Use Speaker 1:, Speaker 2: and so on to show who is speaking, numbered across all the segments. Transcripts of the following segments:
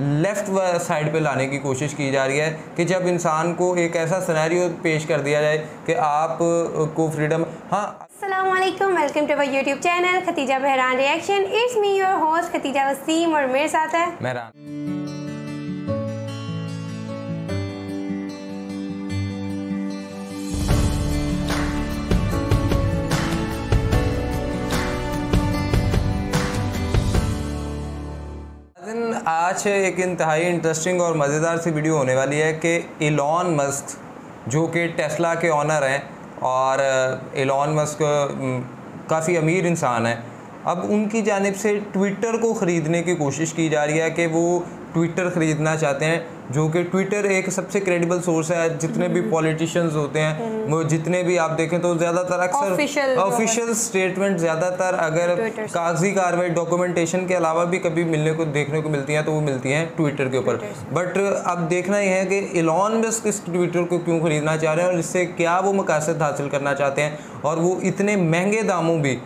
Speaker 1: Left side पे लाने की कोशिश की जा रही है कि जब इंसान को एक ऐसा सिनेरियो पेश कर दिया जाए कि आप को फ्रीडम। हाँ,
Speaker 2: अस्सलामुअलैकुम, welcome to our YouTube channel Khatija Bahran reaction. It's me your host Khatija Waseem और मेरे साथ है
Speaker 1: मेहरान। आज एक इंतहाई इंटरेस्टिंग और मज़ेदार सी वीडियो होने वाली है कि इलॉन मस्क जो कि टेस्ला के ऑनर हैं और इलॉन मस्क काफ़ी अमीर इंसान है, अब उनकी जानिब से ट्विटर को ख़रीदने की कोशिश की जा रही है कि वो ट्विटर ख़रीदना चाहते हैं, जो कि ट्विटर एक सबसे क्रेडिबल सोर्स है। जितने भी पॉलिटिशियंस होते हैं वो जितने भी आप देखें तो ज़्यादातर अक्सर ऑफिशियल स्टेटमेंट ज़्यादातर अगर कागजी कार्रवाई डॉक्यूमेंटेशन के अलावा भी कभी मिलने को देखने को मिलती हैं तो वो मिलती हैं ट्विटर के ऊपर। बट अब देखना ही है कि इलॉन मस्क इस ट्विटर को क्यों ख़रीदना चाह रहे हैं और इससे क्या वो मकासद हासिल करना चाहते हैं, और वो इतने महंगे दामों भी,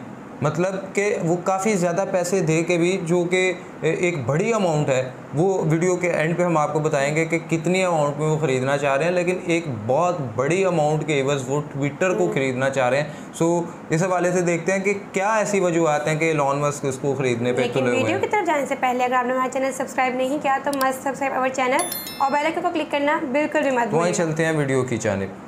Speaker 1: मतलब कि वो काफ़ी ज़्यादा पैसे दे के भी, जो कि एक बड़ी अमाउंट है। वो वीडियो के एंड पे हम आपको बताएंगे कि कितनी अमाउंट में वो ख़रीदना चाह रहे हैं, लेकिन एक बहुत बड़ी अमाउंट के एवज़ वो ट्विटर को ख़रीदना चाह रहे हैं। सो इस हवाले से देखते हैं कि क्या ऐसी वजूहत हैं कि इलॉन मस्क इसको ख़रीदने पे तुले हुए हैं।
Speaker 2: वीडियो की तरफ जाने से पहले अगर आपने हमारा चैनल सब्सक्राइब नहीं किया तो मस्ट सब्सक्राइब अवर चैनल और बेल आइकन को क्लिक करना बिल्कुल भी मत भूलिए।
Speaker 1: वहीं चलते हैं वीडियो की जानिब।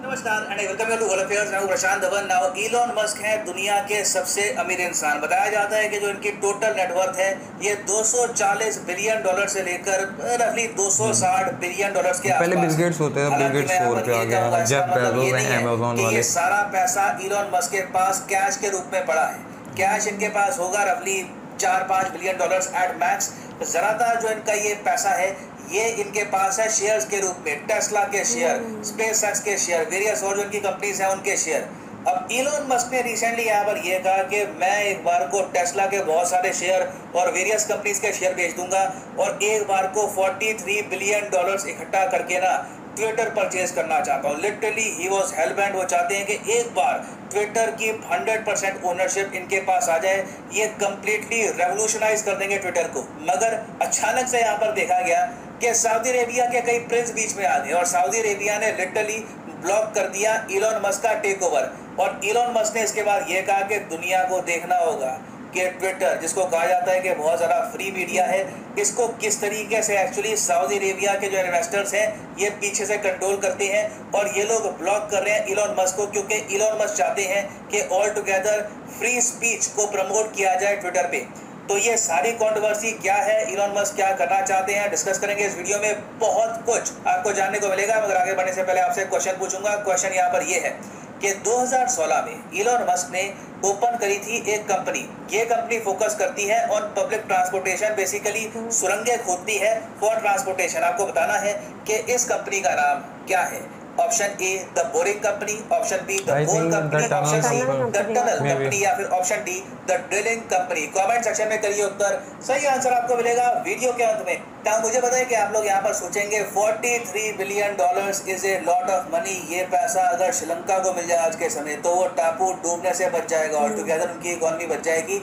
Speaker 3: नमस्कार and welcome to world affairs. Now Prashant Dhawan. Now Elon Musk है दुनिया के सबसे अमीर इंसान। बताया जाता है कि जो इनकी टोटल नेटवर्थ है ये 240 बिलियन डॉलर से लेकर रफली 260 बिलियन डॉलर्स के
Speaker 1: पहले बिल गेट्स होते हैं, बिल गेट्स 4 पे आ गया, जेफ बेजोस हैं अमेज़न वाले।
Speaker 3: ये सारा पैसा इलॉन मस्क के पास कैश के रूप में पड़ा है। कैश इनके पास होगा रफली 4-5 बिलियन डॉलर्स एट मैक्स। ज़्यादातर जो इनका ये पैसा है ये इनके पास है शेयर्स के रूप में, टेस्ला के शेयर, स्पेसएक्स के शेयर, वेरियस और जो इनकी कंपनीज हैं उनके शेयर। अब इलॉन मस्क ने रिसेंटली यहाँ पर यह कहा कि मैं एक बार को टेस्ला के बहुत सारे शेयर और वेरियस कंपनीज के शेयर बेच दूंगा और एक बार को 43 बिलियन डॉलर्स इकट्ठा करके ना ट्विटर परचेज करना चाहता हूँ। Literally he was hellbent. वो चाहते हैं कि एक बार ट्विटर की 100% ओनरशिप इनके पास आ जाए, ये कंप्लीटली रेवोल्यूशनाइज कर देंगे ट्विटर को। मगर अचानक से यहाँ पर देखा गया कि सऊदी अरेबिया के कई प्रिंस बीच में आ गए और सऊदी अरेबिया ने लिटरली ब्लॉक कर दिया इलॉन मस्क का टेक ओवर। और इलॉन मस्क ने इसके बाद ये कहा कि दुनिया को देखना होगा कि ट्विटर, जिसको कहा जाता है कि बहुत ज़्यादा फ्री मीडिया है, इसको किस तरीके से एक्चुअली सऊदी अरेबिया के जो इन्वेस्टर्स हैं ये पीछे से कंट्रोल करते हैं और ये लोग ब्लॉक कर रहे हैं इलॉन मस्क को, क्योंकि इलॉन मस्क चाहते हैं कि ऑल टुगेदर फ्री स्पीच को प्रमोट किया जाए ट्विटर पे। तो ये सारी कंट्रोवर्सी क्या है, इलॉन मस्क क्या करना चाहते हैं, डिस्कस करेंगे इस वीडियो में। बहुत कुछ आपको जानने को मिलेगा, मगर आगे बढ़ने से पहले आपसे क्वेश्चन पूछूंगा। क्वेश्चन यहाँ पर ये है कि 2016 में इलॉन मस्क ने ओपन करी थी एक कंपनी। ये कंपनी फोकस करती है ऑन पब्लिक ट्रांसपोर्टेशन, बेसिकली सुरंगें खोदती है फॉर ट्रांसपोर्टेशन। आपको बताना है कि इस कंपनी का नाम क्या है। Option A the boring company, option be the bore company, option see the tunnel company या फिर option D the drilling company. Comment section में करिए उत्तर। सही आंसर आपको मिलेगा वीडियो के अंत में। क्या मुझे पता है कि आप लोग यहाँ पर सोचेंगे 43 billion dollars is a lot of money. ये पैसा अगर श्रीलंका को मिल जाए आज के समय तो वो टापू डूबने से बच जाएगा और टुगेदर उनकी इकोनॉमी बच जाएगी।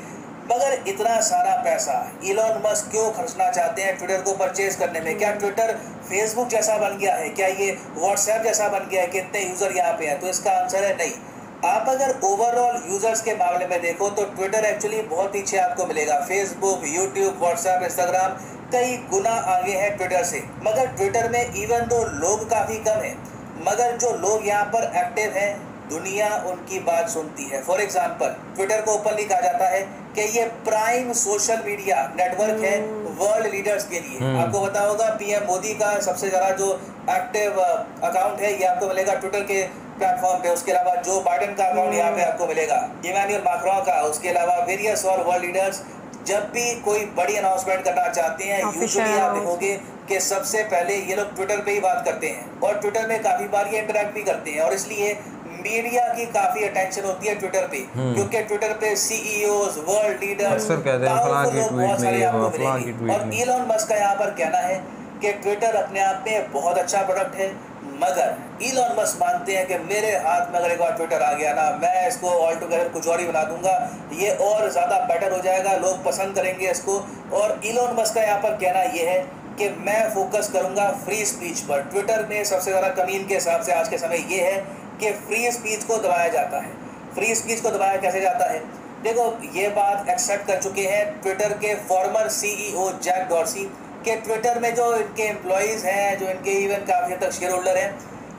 Speaker 3: मगर इतना सारा पैसा इलॉन मस्क क्यों खर्चना चाहते हैं ट्विटर को परचेज करने में? क्या ट्विटर फेसबुक जैसा बन गया है? क्या ये व्हाट्सएप जैसा बन गया है कि इतने यूज़र यहाँ पे हैं? तो इसका आंसर है नहीं। आप अगर ओवरऑल यूजर्स के मामले में देखो तो ट्विटर एक्चुअली बहुत पीछे आपको मिलेगा। फेसबुक, यूट्यूब, व्हाट्सएप, इंस्टाग्राम कई गुना आगे है ट्विटर से। मगर ट्विटर में इवन दो लोग काफ़ी कम हैं, मगर जो लोग यहाँ पर एक्टिव हैं दुनिया उनकी बात सुनती है। फॉर एग्जाम्पल ट्विटर को ओपनली कहा जाता है कि ये प्राइम सोशल मीडिया नेटवर्क है वर्ल्ड लीडर्स के लिए। आपको पता होगा पीएम मोदी का सबसे ज़्यादा जो एक्टिव अकाउंट है ये आपको मिलेगा ट्विटर के प्लेटफॉर्म पे। उसके अलावा जो बाइडेन का अकाउंट यहाँ पे आपको मिलेगा, इमैनुअल मैक्रोन का, उसके अलावा वेरियस और वर्ल्ड लीडर्स जब भी कोई बड़ी अनाउंसमेंट करना चाहते हैं यूजुअली आप देखोगे कि सबसे पहले ये लोग ट्विटर पे ही बात करते हैं और ट्विटर में काफ़ी बार ये इंटरेक्ट भी करते हैं। और इसलिए मीडिया की काफी अटेंशन होती है ट्विटर पे, क्योंकि ट्विटर पे सीईओज, वर्ल्ड लीडर्स, बहुत सारे आपको मिलेंगे। और इलॉन मस्क का यहाँ पर कहना है कि ट्विटर अपने आप में बहुत अच्छा प्रोडक्ट है, मगर इलॉन मस्क मानते हैं कि मेरे हाथ में अगर एक बार ट्विटर आ गया ना, मैं इसको ऑल टुगेदर कुछ और ही बना दूंगा, ये और ज़्यादा बेटर हो जाएगा, लोग पसंद करेंगे इसको। और इलॉन मस्क का यहाँ पर कहना ये है कि मैं फोकस करूंगा फ्री स्पीच पर। ट्विटर में सबसे ज़्यादा कमी इनके हिसाब से आज के समय ये है कि फ्री स्पीच को दबाया जाता है। फ्री स्पीच को दबाया कैसे जाता है? देखो, ये बात एक्सेप्ट कर चुके हैं ट्विटर के फॉर्मर CEO जैक डॉर्सी के ट्विटर में जो इनके एम्प्लॉयज़ हैं, जो इनके इवन काफ़ी हद तक शेयर होल्डर हैं,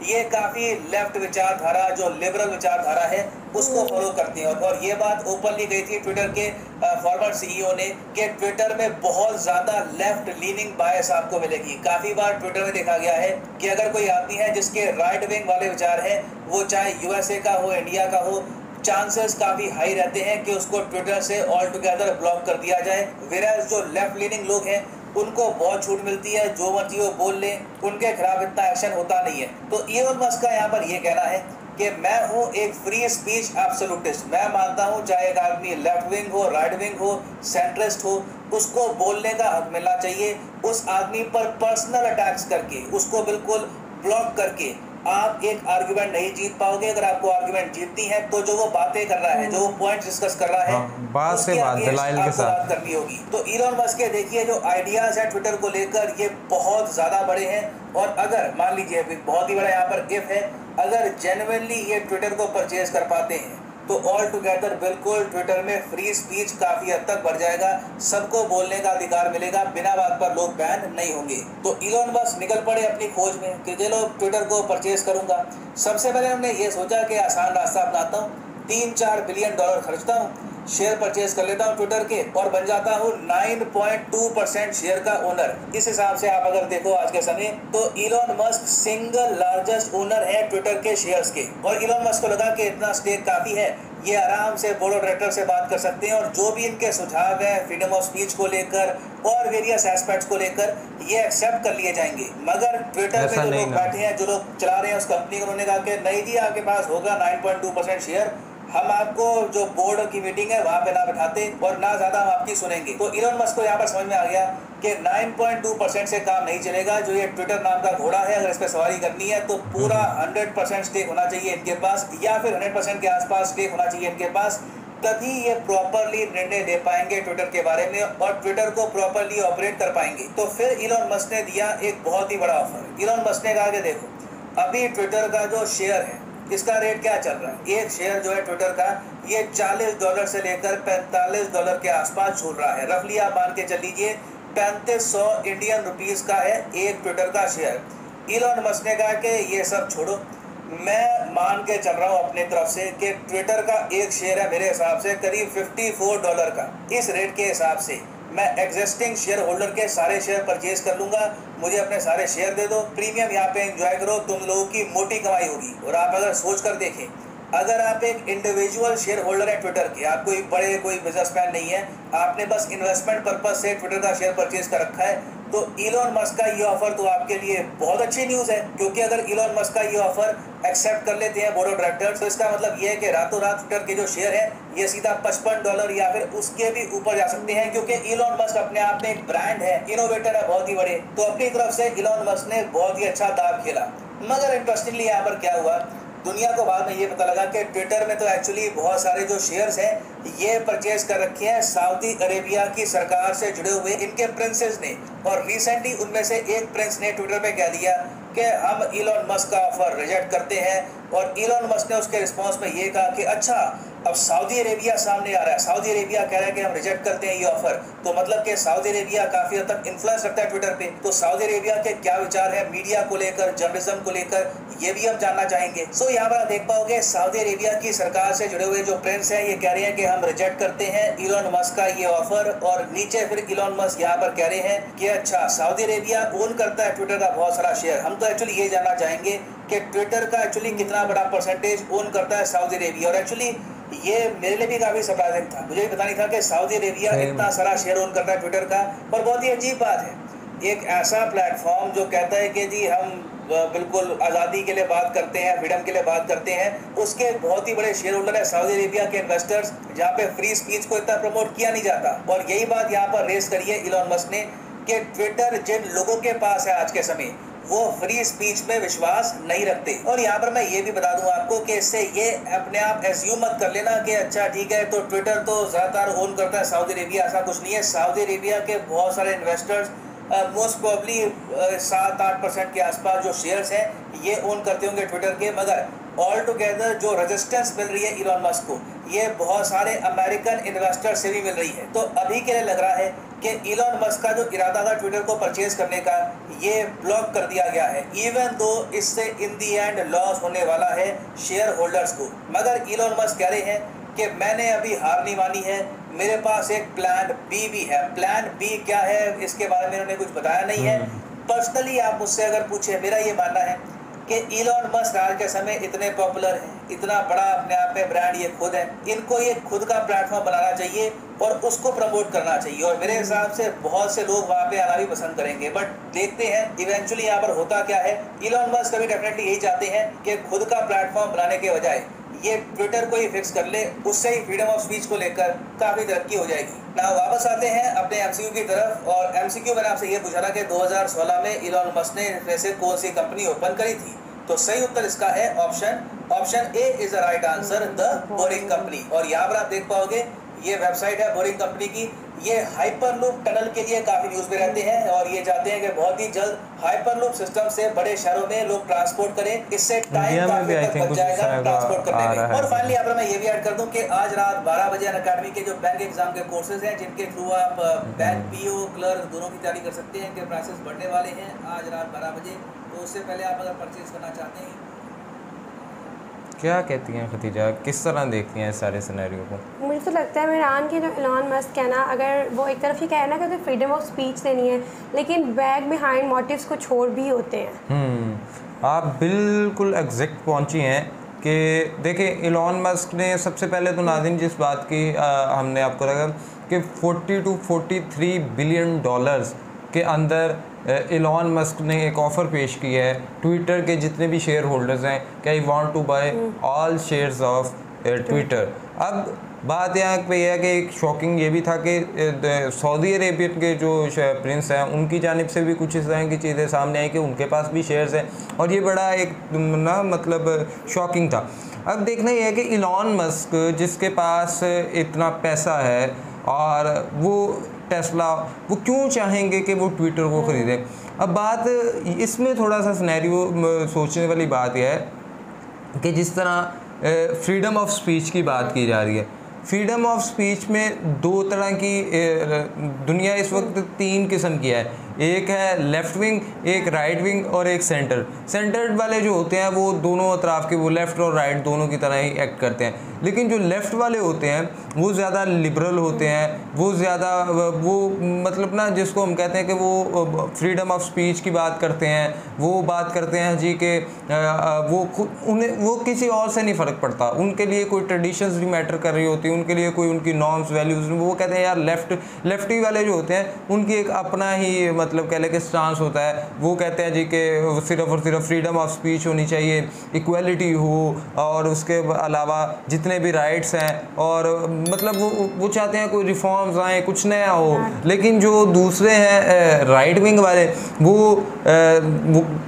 Speaker 3: ये काफ़ी लेफ्ट विचारधारा, जो लिबरल विचारधारा है, उसको फॉलो करते हैं। और ये बात ओपनली गई थी ट्विटर के फॉर्मर CEO ने कि ट्विटर में बहुत ज़्यादा लेफ्ट लीनिंग बायस आपको मिलेगी। काफ़ी बार ट्विटर में देखा गया है कि अगर कोई आदमी है जिसके राइट विंग वाले विचार हैं, वो चाहे USA का हो, इंडिया का हो, चांसेस काफ़ी हाई रहते हैं कि उसको ट्विटर से ऑल टुगेदर ब्लॉक कर दिया जाए। वेराज जो लेफ्ट लीनिंग लोग हैं उनको बहुत छूट मिलती है, जो मर्जी वो बोल लें, उनके खिलाफ इतना एक्शन होता नहीं है। तो इलॉन मस्क का यहाँ पर ये कहना है कि मैं हूँ एक फ्री स्पीच एब्सोल्यूटिस्ट। मैं मानता हूँ चाहे एक आदमी लेफ्ट विंग हो, राइट विंग हो, सेंट्रिस्ट हो, उसको बोलने का हक मिलना चाहिए। उस आदमी पर पर्सनल अटैक्स करके, उसको बिल्कुल ब्लॉक करके आप एक आर्गुमेंट नहीं जीत पाओगे। अगर आपको आर्गुमेंट जीतनी है तो जो वो बातें कर रहा है, जो वो पॉइंट डिस्कस कर रहा है,
Speaker 1: बात से बात दलाइल के साथ
Speaker 3: बात करनी होगी। तो इलॉन मस्क के देखिए जो आइडियाज है ट्विटर को लेकर, ये बहुत ज़्यादा बड़े हैं। और अगर मान लीजिए बहुत ही बड़ा यहाँ पर इफ है, अगर जेन्युइनली ये ट्विटर को परचेज कर पाते हैं तो ऑल टुगेदर बिल्कुल ट्विटर में फ्री स्पीच काफ़ी हद तक बढ़ जाएगा, सबको बोलने का अधिकार मिलेगा, बिना बात पर लोग बैन नहीं होंगे। तो इलॉन मस्क निकल पड़े अपनी खोज में कि चलो ट्विटर को परचेज करूंगा। सबसे पहले हमने ये सोचा कि आसान रास्ता अपनाता हूँ, $3-4 बिलियन खर्चता हूँ, शेयर परचेज कर लेता हूँ ट्विटर के और बन जाता हूँ 9.2% शेयर का ओनर। इस हिसाब से आप अगर देखो आज के समय, तो Elon Musk single largest owner है ट्विटर के शेयर्स के। और इलॉन मस्क को लगा कि इतना स्टेक काफ़ी है, ये आराम से बोर्ड ऑफ डायरेक्टर से बात कर सकते हैं और जो भी इनके सुझाव हैं फ्रीडम ऑफ स्पीच को लेकर और वेरियस एस्पेक्ट्स को लेकर, ये एक्सेप्ट कर लिए जाएंगे। मगर ट्विटर पे जो लोग बैठे हैं, जो लोग चला रहे हैं उस कंपनी को, उन्होंने कहा कि नहीं जी, आपके पास होगा 9.2% शेयर, हम आपको जो बोर्ड की मीटिंग है वहाँ पे ना बैठाते और ना ज़्यादा हम आपकी सुनेंगे। तो इलॉन मस्क को यहाँ पर समझ में आ गया कि 9.2% से काम नहीं चलेगा। जो ये ट्विटर नाम का घोड़ा है, अगर इस पर सवारी करनी है तो पूरा 100% स्टेक होना चाहिए इनके पास, या फिर 100% के आसपास स्टेक होना चाहिए इनके पास। तभी ये प्रॉपरली निर्णय ले पाएंगे ट्विटर के बारे में और ट्विटर को प्रॉपरली ऑपरेट कर पाएंगे। तो फिर इलॉन मस्क ने दिया एक बहुत ही बड़ा ऑफर। इलॉन मस्क ने कहा कि देखो, अभी ट्विटर का जो शेयर है इसका रेट क्या चल रहा है, एक शेयर जो है ट्विटर का, ये $40 से लेकर $45 के आसपास झूल रहा है। रफली आप मान के चल लीजिए 3500 इंडियन रुपीज़ का है एक ट्विटर का शेयर। इलॉन मस्क ने कहा कि ये सब छोड़ो, मैं मान के चल रहा हूँ अपने तरफ से कि ट्विटर का एक शेयर है मेरे हिसाब से करीब $54 का। इस रेट के हिसाब से मैं एग्जिस्टिंग शेयर होल्डर के सारे शेयर परचेज कर लूँगा, मुझे अपने सारे शेयर दे दो, प्रीमियम यहाँ पे एंजॉय करो, तुम लोगों की मोटी कमाई होगी। और आप अगर सोच कर देखें, अगर आप एक इंडिविजुअल शेयर होल्डर है ट्विटर के, आप कोई बिजनेसमैन नहीं है, आपने बस इन्वेस्टमेंट पर्पज से ट्विटर का शेयर परचेज कर रखा है, तो इलॉन मस्क का ये ऑफर तो आपके लिए बहुत अच्छी न्यूज़ है। क्योंकि अगर इलॉन मस्क का ये ऑफर एक्सेप्ट कर लेते हैं बोर्ड ऑफ डायरेक्टर्स, तो इसका मतलब ये है कि रातों रात ट्विटर के जो शेयर है ये सीधा $55 या फिर उसके भी ऊपर जा सकते हैं। क्योंकि इलॉन मस्क अपने आप में एक ब्रांड है, इनोवेटर है बहुत ही बड़े। तो अपनी तरफ से इलॉन मस्क ने बहुत ही अच्छा दाव खेला। मगर इंटरेस्टिंगली यहाँ पर क्या हुआ, दुनिया को बाद में ये पता लगा कि ट्विटर में तो एक्चुअली बहुत सारे जो शेयर्स हैं ये परचेज कर रखे हैं सऊदी अरेबिया की सरकार से जुड़े हुए इनके प्रिंसेस ने। और रिसेंटली उनमें से एक प्रिंस ने ट्विटर पे कह दिया कि हम इलॉन मस्क का ऑफर रिजेक्ट करते हैं। और इलॉन मस्क ने उसके रिस्पॉन्स में ये कहा कि अच्छा, अब सऊदी अरेबिया सामने आ रहा है, सऊदी अरेबिया कह रहा है कि हम रिजेक्ट करते हैं ये ऑफर, तो मतलब कि सऊदी अरेबिया काफ़ी हद तक इन्फ्लुएंस रखता है ट्विटर पे। तो सऊदी अरेबिया के क्या विचार है मीडिया को लेकर, जर्नलिज्म को लेकर, ये भी हम जानना चाहेंगे। सो यहाँ पर आप देख पाओगे सऊदी अरेबिया की सरकार से जुड़े हुए जो प्रिंस हैं ये कह रहे हैं कि हम रिजेक्ट करते हैं इलॉन मस्क का ये ऑफर। और नीचे फिर इलॉन मस्क यहाँ पर कह रहे हैं कि अच्छा, सऊदी अरेबिया ओन करता है ट्विटर का बहुत सारा शेयर, हम तो एक्चुअली ये जानना चाहेंगे कि ट्विटर का एक्चुअली कितना बड़ा परसेंटेज ओन करता है सऊदी अरेबिया। और एक्चुअली ये मेरे लिए भी काफ़ी सरप्राइजिंग था, मुझे भी पता नहीं था कि सऊदी अरेबिया इतना सारा शेयर ओन करता है ट्विटर का। और बहुत ही अजीब बात है, एक ऐसा प्लेटफॉर्म जो कहता है कि जी हम बिल्कुल आज़ादी के लिए बात करते हैं, फ्रीडम के लिए बात करते हैं, उसके बहुत ही बड़े शेयर होल्डर है सऊदी अरेबिया के इन्वेस्टर्स, जहाँ पे फ्री स्पीच को इतना प्रमोट किया नहीं जाता। और यही बात यहाँ पर रेस करी है इलॉन मस्क ने कि ट्विटर जिन लोगों के पास है आज के समय, वो फ्री स्पीच में विश्वास नहीं रखते। और यहाँ पर मैं ये भी बता दूं आपको कि इससे ये अपने आप एज्यूम मत कर लेना कि अच्छा ठीक है तो ट्विटर तो ज़्यादातर ओन करता है सऊदी अरेबिया, ऐसा कुछ नहीं है। सऊदी अरेबिया के बहुत सारे इन्वेस्टर्स मोस्ट प्रॉब्ली 7-8% के आसपास जो शेयर्स हैं ये ओन करते होंगे ट्विटर के, मगर ऑल टुगेदर जो रेजिस्टेंस मिल रही है इलॉन मस्क को ये बहुत सारे अमेरिकन इन्वेस्टर से भी मिल रही है। तो अभी के लिए लग रहा है कि इलॉन मस्क का जो इरादा था ट्विटर को परचेज करने का ये ब्लॉक कर दिया गया है, इवन दो इससे इन दी एंड लॉस होने वाला है शेयर होल्डर्स को। मगर इलॉन मस्क कह रहे हैं कि मैंने अभी हार नहीं मानी है, मेरे पास एक प्लान बी भी है। प्लान बी क्या है इसके बारे में इन्होंने कुछ बताया नहीं है। पर्सनली आप मुझसे अगर पूछे, मेरा ये मानना है कि इलॉन मस्क आज के समय इतने पॉपुलर हैं, इतना बड़ा अपने आप में ब्रांड ये खुद है, इनको ये खुद का प्लेटफॉर्म बनाना चाहिए और उसको प्रमोट करना चाहिए। और मेरे हिसाब से बहुत से लोग वहाँ पे आना भी पसंद करेंगे। बट देखते हैं इवेंचुअली यहाँ पर होता क्या है। इलॉन मस्क अभी डेफिनेटली यही चाहते हैं कि खुद का प्लेटफॉर्म बनाने के बजाय ये ट्विटर को ही फिक्स कर ले, उससे ही फ्रीडम ऑफ स्पीच को लेकर काफ़ी तरक्की हो जाएगी। ना वापस आते हैं अपने एमसीक्यू की तरफ। और एमसीक्यू मैंने आपसे ये पूछा था कि 2016 में इलॉन मस्क ने इनमें से कौन सी कंपनी ओपन करी थी, तो सही उत्तर इसका है option A is the right answer, the boring company. और यहाँ पर आप देख पाओगे ये वेबसाइट है बोरिंग कंपनी की। ये हाइपरलूप टनल के लिए काफी न्यूज में रहते हैं और ये चाहते हैं कि बहुत ही जल्द हाइपरलूप सिस्टम से बड़े शहरों में लोग ट्रांसपोर्ट करें, इससे टाइम काफी तक बच जाएगा ट्रांसपोर्ट करने में। और फाइनली यहाँ पर मैं ये भी ऐड कर दूं कि आज रात 12 बजे अनअकैडमी के जो बैंक एग्जाम के कोर्सेज हैं जिनके थ्रू आप बैंक पीओ क्लर्क दोनों की तैयारी कर सकते हैं, इनके प्राइसेस बढ़ने वाले हैं आज रात 12 बजे। तो उससे पहले आप अगर परचेज करना चाहते हैं।
Speaker 1: क्या कहती हैं खतीजा, किस तरह देखती हैं इस सारे सिनेरियो को?
Speaker 2: मुझे तो लगता है मेरान की जो इलॉन मस्क है ना, अगर वो एक तरफ ये कहे ना कि तो फ्रीडम ऑफ स्पीच देनी है, लेकिन बैक बिहाइंड मोटिव्स कुछ और भी होते हैं।
Speaker 1: आप बिल्कुल एग्जैक्ट पहुंची हैं कि देखिए इलॉन मस्क ने सबसे पहले तो नाज़रीन जिस बात की हमने आपको रखा कि 40 to 43 बिलियन डॉलर्स के अंदर इलॉन मस्क ने एक ऑफ़र पेश किया है ट्विटर के जितने भी शेयर होल्डर्स हैं कि I want to buy all shares of Twitter. अब बात यहाँ पे यह है कि एक शॉकिंग ये भी था कि सऊदी अरेबियन के जो प्रिंस हैं उनकी जानिब से भी कुछ इस तरह की चीज़ें सामने आई कि उनके पास भी शेयर्स हैं और ये बड़ा एक ना मतलब शॉकिंग था। अब देखना ये है कि इलॉन मस्क जिसके पास इतना पैसा है और वो टेस्ला, वो क्यों चाहेंगे कि वो ट्विटर को ख़रीदें। अब बात इसमें थोड़ा सा सिनेरियो सोचने वाली बात यह है कि जिस तरह फ्रीडम ऑफ स्पीच की बात की जा रही है, फ्रीडम ऑफ स्पीच में दो तरह की दुनिया इस वक्त 3 किस्म की है। एक है लेफ़्ट विंग, एक राइट विंग और एक सेंटर। सेंटर्ड वाले जो होते हैं वो दोनों अतराफ़ के वो लेफ़्ट और राइट दोनों की तरह ही एक्ट करते हैं, लेकिन जो लेफ़्ट वाले होते हैं वो ज़्यादा लिबरल होते हैं, वो ज़्यादा वो मतलब ना जिसको हम कहते हैं कि वो फ्रीडम ऑफ स्पीच की बात करते हैं, वो बात करते हैं जी कि उन्हें वो किसी और से नहीं फ़र्क पड़ता, उनके लिए कोई ट्रेडिशंस नहीं मैटर कर रही होती, उनके लिए कोई उनकी नॉर्म्स वैल्यूज़, वो कहते हैं यार लेफ्टी वाले जो होते हैं उनकी एक अपना ही मतलब कह लें कि स्टांस होता है। वो कहते हैं जी कि सिर्फ और सिर्फ फ्रीडम ऑफ स्पीच होनी चाहिए, इक्वलिटी हो और उसके अलावा जितने भी राइट्स हैं और मतलब वो चाहते हैं कोई रिफॉर्म्स आए, कुछ नया हो। लेकिन जो दूसरे हैं राइट विंग वाले वो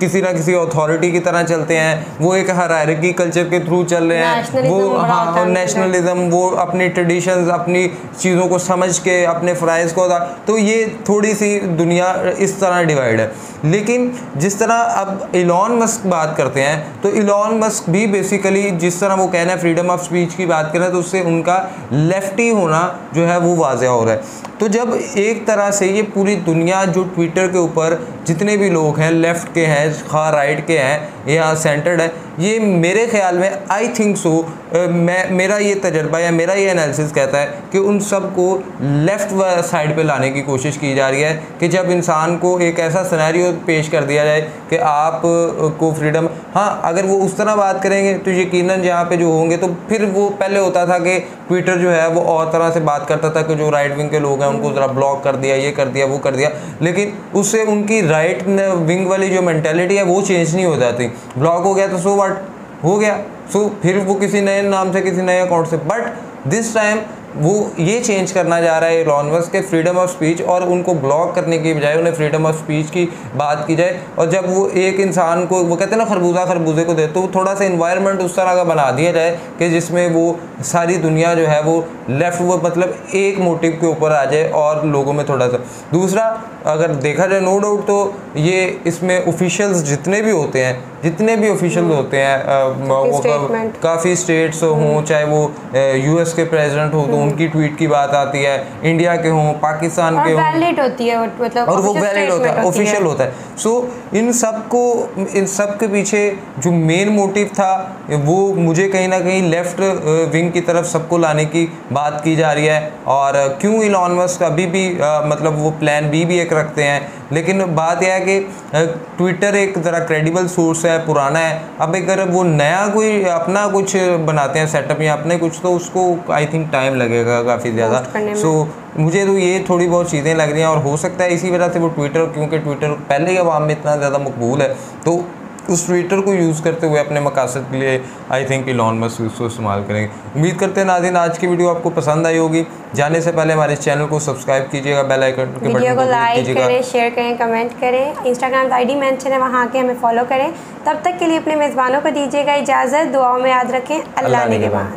Speaker 1: किसी ना किसी अथॉरिटी की तरह चलते हैं, वो एक हायरार्की कल्चर के थ्रू चल रहे हैं, वो हाँ नेशनलिज्म, वो अपनी ट्रेडिशंस अपनी चीज़ों को समझ के अपने फ़राइज़ को, तो ये थोड़ी सी दुनिया इस तरह डिवाइड है। लेकिन जिस तरह अब इलॉन मस्क बात करते हैं तो इलॉन मस्क भी बेसिकली जिस तरह वो कहना है फ्रीडम ऑफ स्पीच की बात करें तो उससे उनका लेफ्टी होना जो है वो वाज़ेह हो रहा है। तो जब एक तरह से ये पूरी दुनिया जो ट्विटर के ऊपर जितने भी लोग हैं लेफ़्ट के हैं, खा राइट के हैं या सेंटर्ड है, ये मेरे ख्याल में आई थिंक सो मेरा ये तजर्बा या मेरा ये एनालिसिस कहता है कि उन सब को लेफ़्ट साइड पे लाने की कोशिश की जा रही है कि जब इंसान को एक ऐसा सिनेरियो पेश कर दिया जाए कि आप को फ्रीडम, हाँ अगर वो उस तरह बात करेंगे तो यकीनन जहाँ पे जो होंगे तो फिर वो पहले होता था कि ट्विटर जो है वो और तरह से बात करता था कि जो राइट विंग के लोग हैं उनको ज़रा ब्लॉक कर दिया, ये कर दिया, वो कर दिया, लेकिन उससे उनकी राइट विंग वाली जो मेंटालिटी है वो चेंज नहीं हो जाती। ब्लॉक हो गया तो सो व्हाट हो गया, सो फिर वो किसी नए नाम से किसी नए अकाउंट से। बट दिस टाइम वो ये चेंज करना जा रहा है इलॉन मस्क के फ्रीडम ऑफ स्पीच, और उनको ब्लॉक करने की बजाय उन्हें फ्रीडम ऑफ स्पीच की बात की जाए। और जब वो एक इंसान को, वो कहते हैं ना खरबूजा खरबूजे को दे, तो थोड़ा सा इन्वायरमेंट उस तरह का बना दिया जाए कि जिसमें वो सारी दुनिया जो है वो लेफ्ट, वो मतलब एक मोटिव के ऊपर आ जाए और लोगों में थोड़ा सा। दूसरा, अगर देखा जाए नो डाउट तो ये इसमें ऑफिशियल्स जितने भी होते हैं, जितने भी ऑफिशियल्स होते हैं, वो काफ़ी स्टेट्स हों, चाहे वो यूएस के प्रेसिडेंट हो तो उनकी ट्वीट की बात आती है, इंडिया के हों, पाकिस्तान के हों,
Speaker 2: वैलिड होती है, मतलब
Speaker 1: और वो वैलिड होता है, ऑफिशियल होता है। सो इन सब के पीछे जो मेन मोटिव था वो मुझे कहीं ना कहीं लेफ्ट विंग की तरफ सबको लाने की बात की जा रही है। और क्यों इलॉन मस्क अभी भी मतलब वो प्लान बी भी एक रखते हैं, लेकिन बात यह है कि ट्विटर एक ज़रा क्रेडिबल सोर्स है, पुराना है। अब अगर वो नया कोई अपना कुछ बनाते हैं सेटअप या अपने कुछ, तो उसको आई थिंक टाइम लगेगा काफ़ी ज़्यादा। सो मुझे तो ये थोड़ी बहुत चीज़ें लग रही हैं, और हो सकता है इसी वजह से वो ट्विटर, क्योंकि ट्विटर पहले ही आवाम में इतना ज़्यादा मकबूल है, तो उस ट्विटर को यूज़ करते हुए अपने मकासद के लिए आई थिंक इलॉन मस्क उसको इस्तेमाल करेंगे। उम्मीद करते हैं नाज़रीन आज की वीडियो आपको पसंद आई होगी। जाने से पहले हमारे चैनल को सब्सक्राइब कीजिएगा, बेल आइकन के
Speaker 2: वीडियो को लाइक करें, शेयर करें, कमेंट करें, इंस्टाग्राम आईडी मेंशन है, वहाँ आके हमें फॉलो करें। तब तक के लिए अपने मेज़बानों को दीजिएगा इजाज़त, दुआओं में याद रखें। अल्लाह निगहबान।